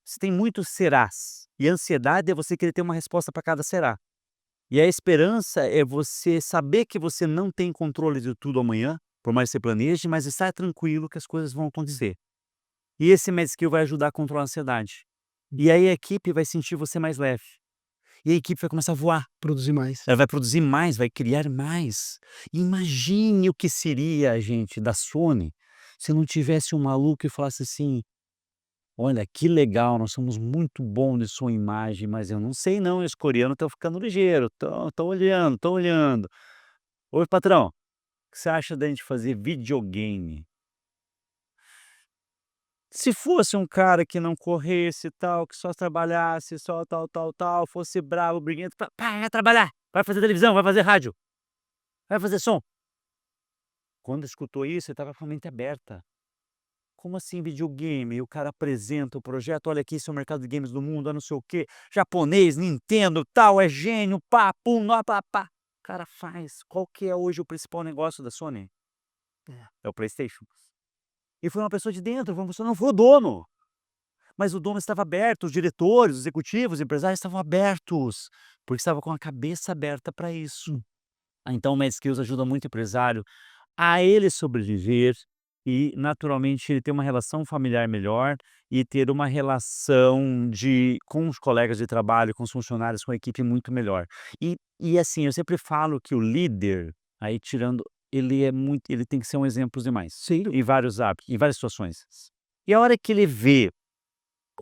Você tem muitos serás, e a ansiedade é você querer ter uma resposta para cada será. E a esperança é você saber que você não tem controle de tudo amanhã, por mais que você planeje, mas estar tranquilo que as coisas vão acontecer. E esse med skill vai ajudar a controlar a ansiedade. E aí a equipe vai sentir você mais leve. E a equipe vai começar a voar. Produzir mais. Ela vai produzir mais, vai criar mais. Imagine o que seria, gente, da Sony, se não tivesse um maluco e falasse assim: "Olha, que legal, nós somos muito bom de som e imagem, mas eu não sei não, os coreanos estão ficando ligeiro, estão olhando, estão olhando. Ô patrão, o que você acha da gente fazer videogame?" Se fosse um cara que não corresse e tal, que só trabalhasse, só tal, fosse bravo, briguento, pá, vai trabalhar, vai fazer televisão, vai fazer rádio, vai fazer som. Quando escutou isso, ele estava com a mente aberta. Como assim videogame? E o cara apresenta o projeto, olha aqui, esse é o mercado de games do mundo, não sei o quê, japonês, Nintendo, tal, é gênio, pá, pum, nó, pá, pá. O cara faz. Qual que é hoje o principal negócio da Sony? É o PlayStation. E foi uma pessoa de dentro, foi uma pessoa, não foi o dono. Mas o dono estava aberto, os diretores, os executivos, os empresários estavam abertos, porque estava com a cabeça aberta para isso. Então o Mad Skills ajuda muito o empresário a ele sobreviver e, naturalmente, ele ter uma relação familiar melhor e ter uma relação com os colegas de trabalho, com os funcionários, com a equipe muito melhor. E assim, eu sempre falo que o líder, aí tirando, ele tem que ser um exemplo dos demais, Sem dúvida. em vários hábitos, em várias situações. E a hora que ele vê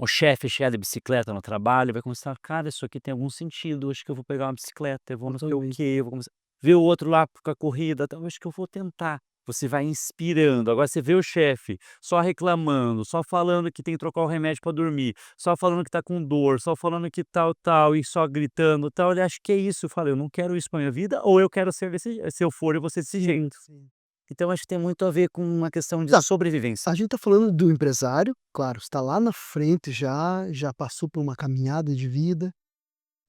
o chefe chegar de bicicleta no trabalho, vai começar: "Cara, isso aqui tem algum sentido, acho que eu vou pegar uma bicicleta, eu vou não sei o Totalmente. quê, eu vou começar", ver o outro lá com a corrida, então, "acho que eu vou tentar". Você vai inspirando, agora você vê o chefe só reclamando, só falando que tem que trocar o remédio para dormir, só falando que tá com dor, só falando que tal, e só gritando, tal, ele acha que é isso, eu falo: "Eu não quero isso pra minha vida, ou eu quero ser se eu for, eu vou ser desse jeito". Sim. Então acho que tem muito a ver com uma questão de Tá, sobrevivência. a gente tá falando do empresário, claro, está lá na frente já passou por uma caminhada de vida.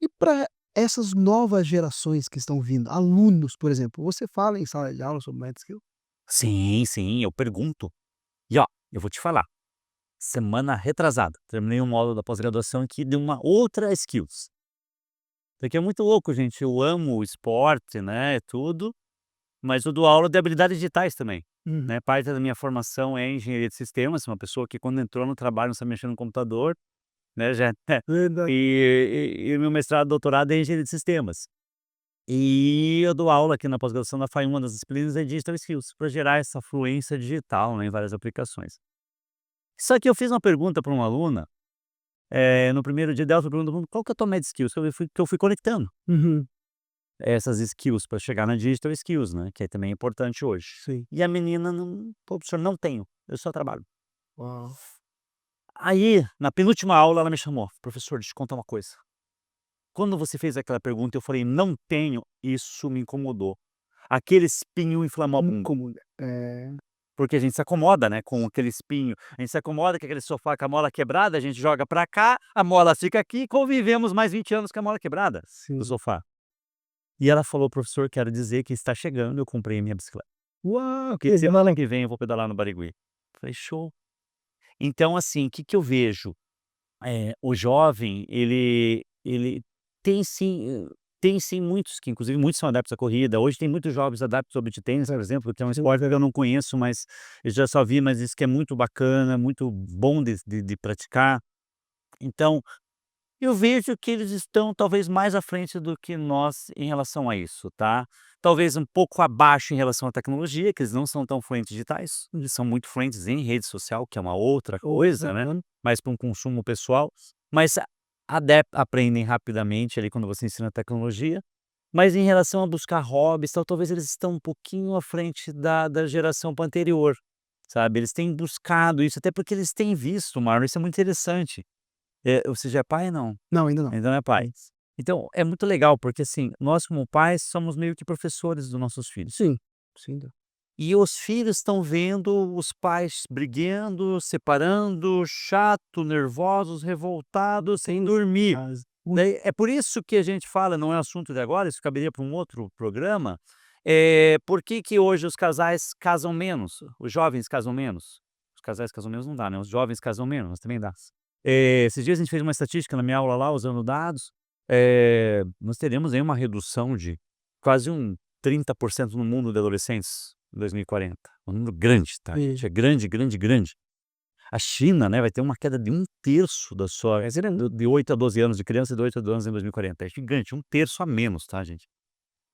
E para essas novas gerações que estão vindo, alunos, por exemplo, você fala em sala de aula sobre Mad Skill? Sim, sim, eu pergunto. E ó, eu vou te falar, semana retrasada, terminei um módulo da pós-graduação aqui de uma outra skills. Isso aqui é muito louco, gente, eu amo o esporte, né, tudo, mas eu dou aula de habilidades digitais também, Uhum. né, parte da minha formação é engenharia de sistemas, uma pessoa que quando entrou no trabalho não sabe mexer no computador, né, já Verdade. e o meu mestrado, doutorado é engenharia de sistemas. E eu dou aula aqui na pós-graduação da FAI, uma das disciplinas é Digital Skills, para gerar essa fluência digital, né, em várias aplicações. Só que eu fiz uma pergunta para uma aluna, no primeiro dia dela, eu perguntando: "Qual que é a tua Mad Skills?", que eu fui conectando Uhum. essas skills para chegar na Digital Skills, né, que é também importante hoje. Sim. E a menina não: "Pô, professor, não tenho, eu só trabalho". Uau. Aí, na penúltima aula, ela me chamou: "Professor, deixa eu te contar uma coisa. Quando você fez aquela pergunta, eu falei: 'Não tenho', isso me incomodou. Aquele espinho inflamou a bunda". Incomum. É. Porque a gente se acomoda, né, com aquele espinho, a gente se acomoda com aquele sofá com a mola quebrada, a gente joga pra cá, a mola fica aqui e convivemos mais 20 anos com a mola quebrada do Sim. sofá. E ela falou: "Professor, quero dizer que está chegando, eu comprei a minha bicicleta, Uau, que que semana legal. que vem eu vou pedalar no Barigui". Falei: "Show". Então assim, o que que eu vejo? O jovem, ele tem sim tem sim muitos que inclusive muitos são adeptos à corrida, hoje tem muitos jovens adeptos ao beach tênis, por exemplo, que é um esporte que eu não conheço, mas eu já só vi, mas isso que é muito bacana, muito bom de praticar. Então, eu vejo que eles estão talvez mais à frente do que nós em relação a isso, tá. Talvez um pouco abaixo em relação à tecnologia, que eles não são tão fluentes digitais, eles são muito fluentes em rede social, que é uma outra coisa, né, Aham. mais para um consumo pessoal, mas aprendem rapidamente ali quando você ensina tecnologia, mas em relação a buscar hobbies tal, talvez eles estão um pouquinho à frente da geração anterior. sabe. Eles têm buscado isso, até porque eles têm visto, Marlon, isso é muito interessante. Você já é pai, não? Não, ainda não. Ainda não é pai. Então, é muito legal, porque, assim, nós como pais somos meio que professores dos nossos filhos. Sim, sim, dá. E os filhos estão vendo os pais brigando, separando, chato, nervosos, revoltados, sem dormir. Casa. Daí é por isso que a gente fala, não é assunto de agora, isso caberia para um outro programa, por que que hoje os casais casam menos, os jovens casam menos? Os casais casam menos não dá, né, os jovens casam menos, mas também dá. Esses dias a gente fez uma estatística na minha aula lá, usando dados, nós teremos aí uma redução de quase um 30% no mundo de adolescentes em 2040. Um número grande, tá, Sim. gente, é grande, grande, grande. A China, né, vai ter uma queda de um terço da sua quer dizer, de 8 a 12 anos de criança, de 8 a 12 anos em 2040, é gigante, um terço a menos, tá, gente.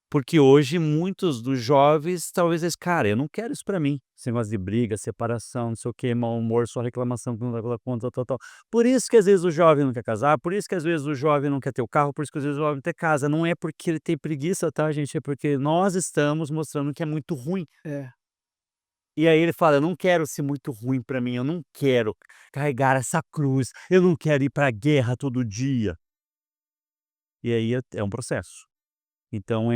Porque hoje muitos dos jovens talvez eles: "Cara, eu não quero isso pra mim", esse negócio de briga, separação, não sei o quê, mau humor, só reclamação que não vai dar conta, tal, tal, tal. Por isso que às vezes o jovem não quer casar, por isso que às vezes o jovem não quer ter o carro, por isso que às vezes o jovem não quer casa, não é porque ele tem preguiça, tá, gente, é porque nós estamos mostrando que é muito ruim. É. E aí ele fala: "Eu não quero ser muito ruim pra mim, eu não quero carregar essa cruz, eu não quero ir pra guerra todo dia". E aí é um processo. Então,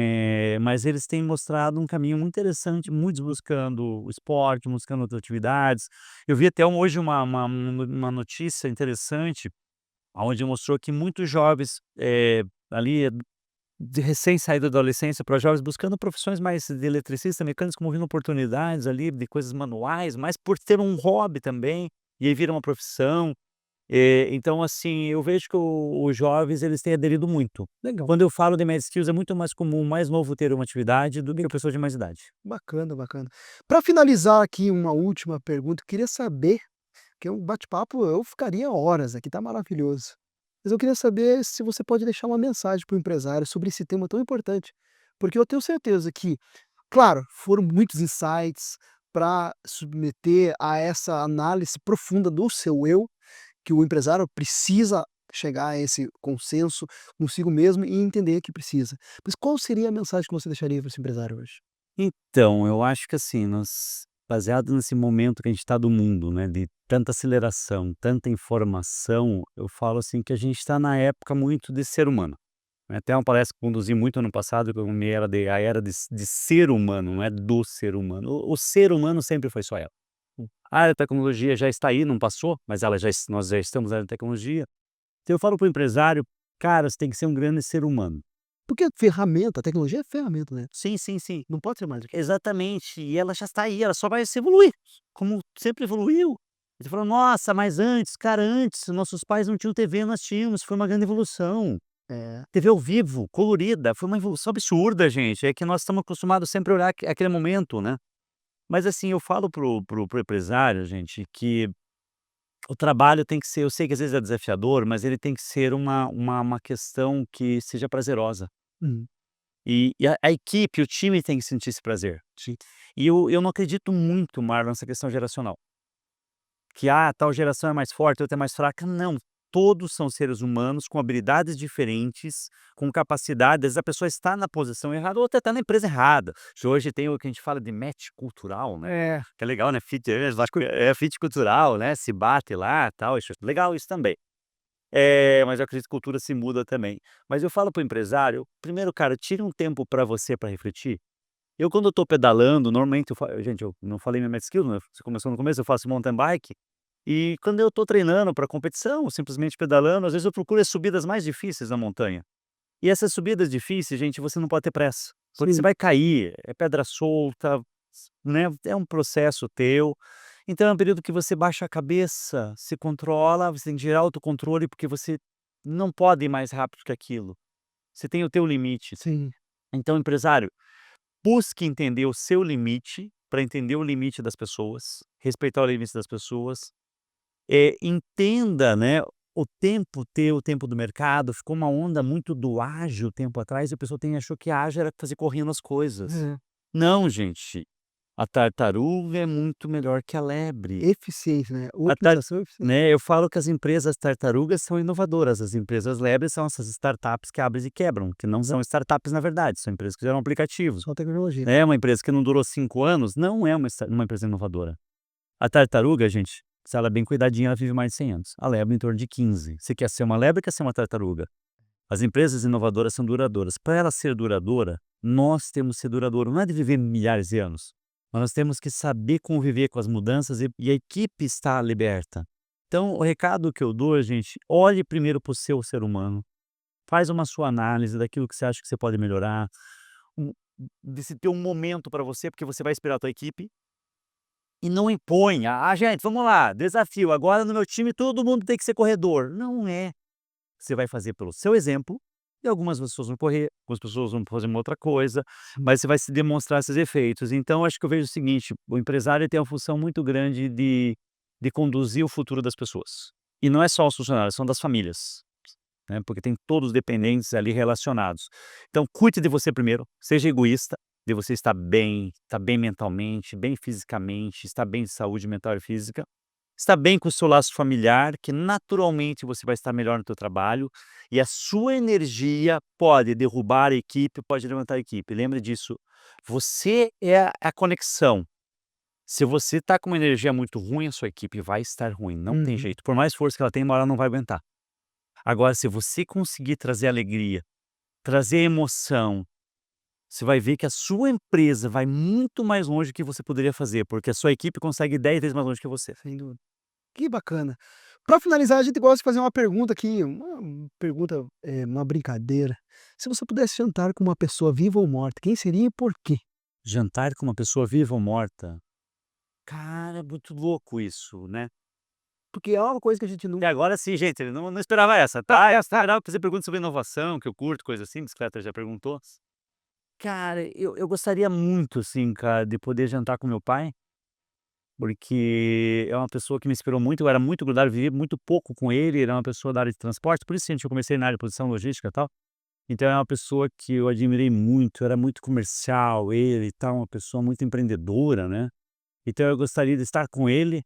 mas eles têm mostrado um caminho muito interessante, muitos buscando o esporte, buscando outras atividades. Eu vi até hoje uma notícia interessante, aonde mostrou que muitos jovens, ali de recém saído da adolescência para jovens buscando profissões mais de eletricista, mecânicos, como vindo oportunidades ali de coisas manuais, mas por ter um hobby também, e aí vira uma profissão. Então assim, eu vejo que os jovens eles têm aderido muito. Legal. Quando eu falo de Mad Skills, é muito mais comum o mais novo ter uma atividade do que a pessoa de mais idade. Bacana, bacana. Para finalizar aqui uma última pergunta, eu queria saber, que é um bate-papo, eu ficaria horas aqui, tá maravilhoso. Mas eu queria saber se você pode deixar uma mensagem para o empresário sobre esse tema tão importante, porque eu tenho certeza que, claro, foram muitos insights para submeter a essa análise profunda do seu eu, que o empresário precisa chegar a esse consenso consigo mesmo e entender que precisa. Mas qual seria a mensagem que você deixaria para esse empresário hoje? Então, eu acho que assim, nós baseado nesse momento que a gente está do mundo, né, de tanta aceleração, tanta informação, eu falo assim que a gente está na época muito de ser humano. Até uma palestra que eu conduzi muito ano passado, que eu me era de a era de ser humano, não é do ser humano. O ser humano sempre foi só ela. A tecnologia já está aí, não passou, mas ela nós já estamos na tecnologia. Então eu falo para o empresário: "Cara, você tem que ser um grande ser humano". Porque ferramenta, a tecnologia é ferramenta, né, Sim, sim, sim. não pode ser mais do que isso. Exatamente, e ela já está aí, ela só vai se evoluir, como sempre evoluiu. Você falou: "Nossa, mas antes, cara, antes nossos pais não tinham TV, nós tínhamos, foi uma grande evolução". É, TV ao vivo, colorida, foi uma evolução absurda, gente, é que nós estamos acostumados sempre a olhar aquele momento, né. Mas assim, eu falo pro empresário, gente, que o trabalho tem que ser, eu sei que às vezes é desafiador, mas ele tem que ser uma questão que seja prazerosa. uhum, E a equipe, o time tem que sentir esse prazer. sim, E eu não acredito muito, Marlon, nessa questão geracional. Que, tal geração é mais forte, outra é mais fraca. Não, todos são seres humanos com habilidades diferentes, com capacidades. A pessoa está na posição errada ou até está na empresa errada. Hoje tem o que a gente fala de match cultural, né, é, que é legal, né, fit fit cultural, né, se bate lá, tal, isso é legal isso também. Mas eu acredito que cultura se muda também. Mas eu falo para o empresário, primeiro, cara, tire um tempo para você para refletir. Eu quando eu tô pedalando, normalmente gente, eu não falei minha skill, né, você começou no começo, eu faço mountain bike, e quando eu tô treinando para competição, ou simplesmente pedalando, às vezes eu procuro as subidas mais difíceis da montanha. E essas subidas difíceis, gente, você não pode ter pressa, porque você sim. vai cair, é pedra solta, né, é um processo teu. Então é um período que você baixa a cabeça, se controla, você tem que gerar autocontrole, porque você não pode ir mais rápido que aquilo. Você tem o teu limite. Sim, Então, empresário, busque entender o seu limite, para entender o limite das pessoas, respeitar o limite das pessoas, entenda, né, o tempo teu, o tempo do mercado, ficou uma onda muito do ágil tempo atrás e a pessoa achou que ágil era fazer correndo as coisas. é. Não, gente, a tartaruga é muito melhor que a lebre. Eficiente, né, A tar otimização e eficiência. né, eu falo que as empresas tartarugas são inovadoras, as empresas lebres são essas startups que abrem e quebram, que não são startups na verdade, são empresas que geram aplicativos. Só tecnologia. É uma empresa que não durou 5 anos, não é uma empresa inovadora. A tartaruga, gente, se ela é bem cuidadinha, ela vive mais de 100 anos. A lebre em torno de 15. Você quer ser uma lebre ou quer ser uma tartaruga? As empresas inovadoras são duradouras. Para ela ser duradoura, nós temos que ser duradouro. Não é de viver milhares de anos, mas nós temos que saber conviver com as mudanças e a equipe está liberta. Então, o recado que eu dou, gente, olhe primeiro para o seu ser humano. Faz uma sua análise daquilo que você acha que você pode melhorar. Um de se ter um momento para você, porque você vai esperar a tua equipe, e não impõe: "Ah, gente, vamos lá, desafio, agora no meu time todo mundo tem que ser corredor". Não é. Você vai fazer pelo seu exemplo, e algumas pessoas vão correr, algumas pessoas vão fazer uma outra coisa, mas você vai se demonstrar esses efeitos. Então acho que eu vejo o seguinte: o empresário tem uma função muito grande de conduzir o futuro das pessoas. E não é só os funcionários, são das famílias, né, porque tem todos os dependentes ali relacionados. Então cuide de você primeiro, seja egoísta, de você estar bem mentalmente, bem fisicamente, estar bem de saúde mental e física, estar bem com o seu laço familiar, que naturalmente você vai estar melhor no teu trabalho, e a sua energia pode derrubar a equipe, pode levantar a equipe. Lembre disso, você é a conexão. Se você está com uma energia muito ruim, a sua equipe vai estar ruim, não tem Uhum. jeito. Por mais força que ela tenha, uma hora ela não vai aguentar. Agora, se você conseguir trazer alegria, trazer emoção, você vai ver que a sua empresa vai muito mais longe do que você poderia fazer, porque a sua equipe consegue 10 vezes mais longe que você. Sem dúvida. Que bacana. Para finalizar, a gente gosta de fazer uma pergunta aqui, uma pergunta, uma brincadeira. Se você pudesse jantar com uma pessoa viva ou morta, quem seria e por quê? Jantar com uma pessoa viva ou morta? Cara, é muito louco isso, né. Porque é uma coisa que a gente E não. agora sim, gente, não esperava essa, tá. Eu esperava fazer perguntas sobre inovação, que eu curto, coisa assim, bicicleta já perguntou. Cara, eu gostaria muito, assim, cara, de poder jantar com meu pai, porque é uma pessoa que me inspirou muito, eu era muito grudado, vivi muito pouco com ele, ele é uma pessoa da área de transporte, por isso, gente, eu comecei na área de produção logística e tal. Então é uma pessoa que eu admirei muito, era muito comercial, ele e tal, uma pessoa muito empreendedora, né. Então eu gostaria de estar com ele,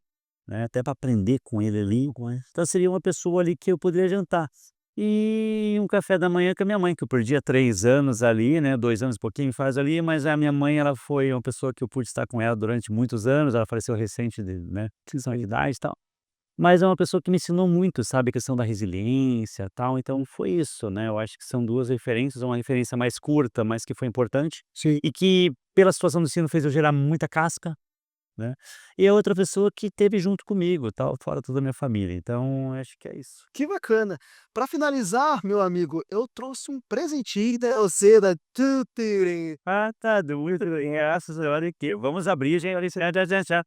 né, até para aprender com ele ali, então seria uma pessoa ali que eu poderia jantar. E um café da manhã com a minha mãe, que eu perdi há 3 anos ali, né, 2 anos e pouquinho faz ali, mas a minha mãe ela foi uma pessoa que eu pude estar com ela durante muitos anos, ela faleceu recente de, né, questão de idade e tal. Mas é uma pessoa que me ensinou muito, sabe, a questão da resiliência, tal, então foi isso, né, eu acho que são 2 referências, uma referência mais curta, mas que foi importante, Sim. e que pela situação do ensino fez eu gerar muita casca, né, e a outra pessoa que esteve junto comigo, tal, fora toda a minha família, então acho que é isso. Que bacana. Para finalizar, meu amigo, eu trouxe um presentinho da você da Tutoring. Ah, tá doido, graças a Deus que vamos abrir, gente, olha isso, já, já, já, já.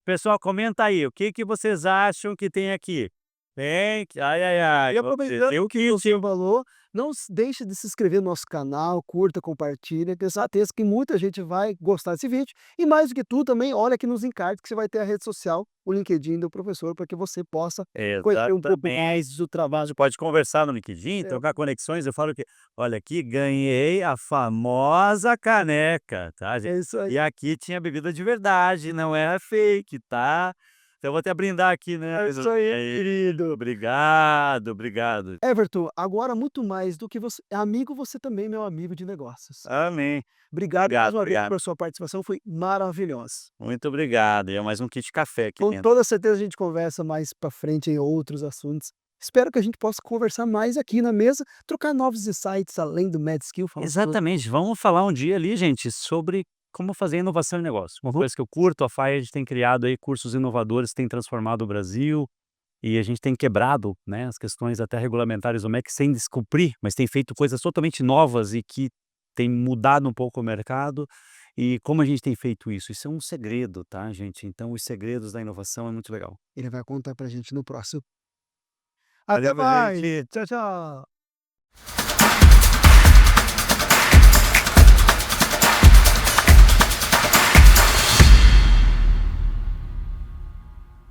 Pessoal, comenta aí, o que que vocês acham que tem aqui? Tem, ai, ai, ai, E vamos ver, aproveitando tem o que você kit. falou, não deixe de se inscrever no nosso canal, curta, compartilha, que eu tenho certeza que muita gente vai gostar desse vídeo. E mais do que tudo também, olha aqui nos encartes que você vai ter a rede social, o LinkedIn do professor, para que você possa conhecer um pouco mais do trabalho. Pode conversar no LinkedIn, É, trocar conexões, eu falo que: "Olha aqui, ganhei a famosa caneca, tá, gente". é isso aí. E aqui tinha bebida de verdade, não era fake, tá. Então eu vou até brindar aqui, né. É isso aí, Aí, querido. obrigado, obrigado. Everton, agora muito mais do que você é amigo, você também é meu amigo de negócios. Amém. Obrigado mais Obrigado, uma vez obrigado. pela sua participação, foi maravilhosa. Muito obrigado, e é mais um kit café aqui Com dentro. toda certeza a gente conversa mais para frente em outros assuntos. Espero que a gente possa conversar mais aqui na mesa, trocar novos insights além do Mad Skill, falar sobre Exatamente, vamos falar um dia ali, gente, sobre como fazer inovação em negócio. Uma uhum, coisa que eu curto, a Fired tem criado aí cursos inovadores, tem transformado o Brasil, e a gente tem quebrado, né, as questões até regulamentares do MEC sem descumprir, mas tem feito coisas totalmente novas e que tem mudado um pouco o mercado. E como a gente tem feito isso? Isso é um segredo, tá, gente? Então os segredos da inovação é muito legal. ele vai contar pra gente no próximo. Até Valeu, mais. gente. Tchau, tchau.